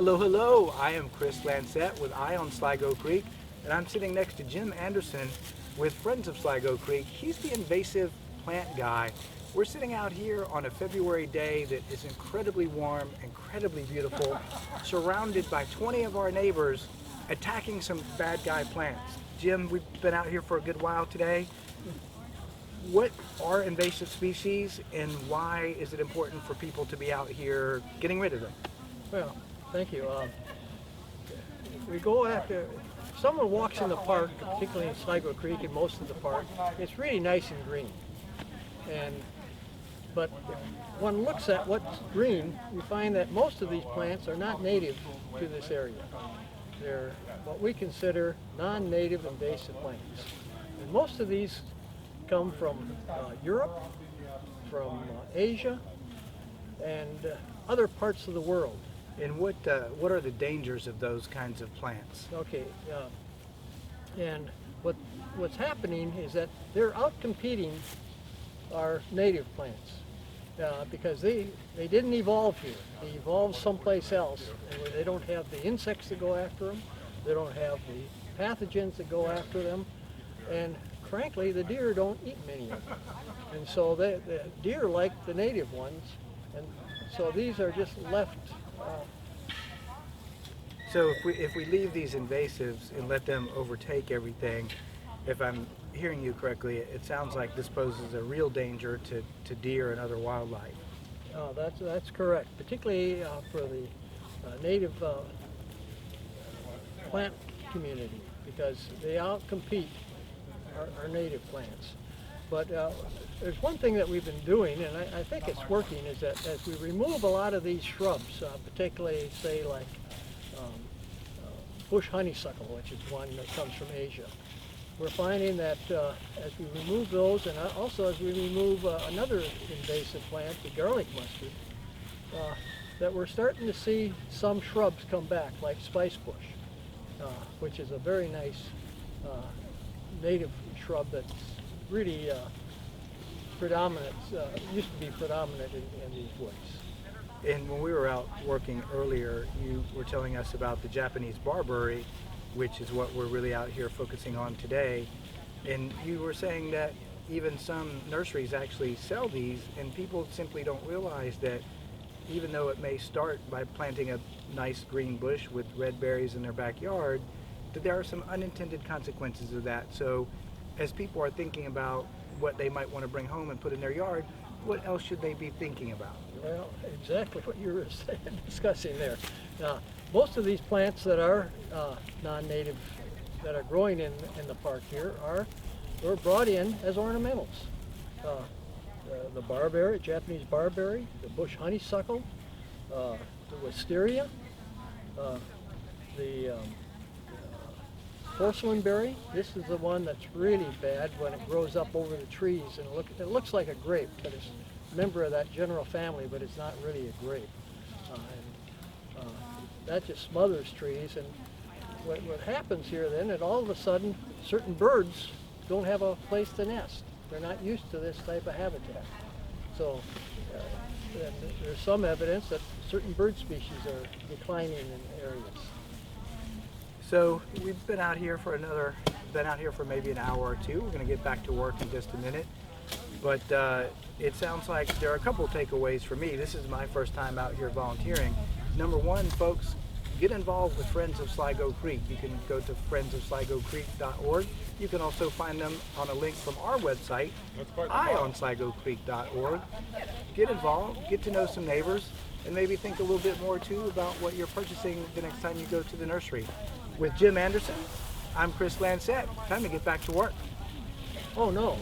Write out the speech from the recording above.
Hello, hello. I am Chris Lancette with Eye on Sligo Creek, and I'm sitting next to Jim Anderson with Friends of Sligo Creek. He's the invasive plant guy. We're sitting out here on a February day that is incredibly warm, incredibly beautiful, surrounded by 20 of our neighbors attacking some bad guy plants. Jim, we've been out here for a good while today. What are invasive species, and why is it important for people to be out here getting rid of them? Well, thank you. We go after, someone walks in the park, particularly in Sligo Creek and most of the park, it's really nice and green. But if one looks at what's green, we find that most of these plants are not native to this area. They're what we consider non-native invasive plants. And most of these come from Europe, from Asia, and other parts of the world. And what are the dangers of those kinds of plants? Okay, and what's happening is that they're out-competing our native plants because they didn't evolve here. They evolved someplace else, and where they don't have the insects that go after them, they don't have the pathogens that go after them, and frankly, the deer don't eat many of them. And so the deer like the native ones, and so these are just left. So if we leave these invasives and let them overtake everything, if I'm hearing you correctly, it sounds like this poses a real danger to deer and other wildlife. That's correct, particularly for the native plant community, because they outcompete our native plants. But there's one thing that we've been doing, and I think it's working, is that as we remove a lot of these shrubs, particularly say like bush honeysuckle, which is one that comes from Asia, we're finding that as we remove those, and also as we remove another invasive plant, the garlic mustard, that we're starting to see some shrubs come back, like spice bush, which is a very nice native shrub that's really predominant, used to be predominant in these woods. And when we were out working earlier, you were telling us about the Japanese barberry, which is what we're really out here focusing on today. And you were saying that even some nurseries actually sell these, and people simply don't realize that even though it may start by planting a nice green bush with red berries in their backyard, that there are some unintended consequences of that. So as people are thinking about what they might want to bring home and put in their yard, what else should they be thinking about? Well, exactly what you were discussing there. Most of these plants that are non-native, that are growing in the park here, were brought in as ornamentals. The barberry, Japanese barberry, the bush honeysuckle, the wisteria, the porcelain berry. This is the one that's really bad when it grows up over the trees, and it looks like a grape, but it's a member of that general family, but it's not really a grape. That just smothers trees, and what happens here then, that all of a sudden certain birds don't have a place to nest. They're not used to this type of habitat. So there's some evidence that certain bird species are declining in areas. So we've been out here for maybe an hour or two. We're going to get back to work in just a minute. But it sounds like there are a couple of takeaways for me. This is my first time out here volunteering. Number one, folks, get involved with Friends of Sligo Creek. You can go to friendsofsligocreek.org. You can also find them on a link from our website, eyeonsligocreek.org. Get involved, get to know some neighbors, and maybe think a little bit more too about what you're purchasing the next time you go to the nursery. With Jim Anderson, I'm Chris Lancette. Time to get back to work. Oh no.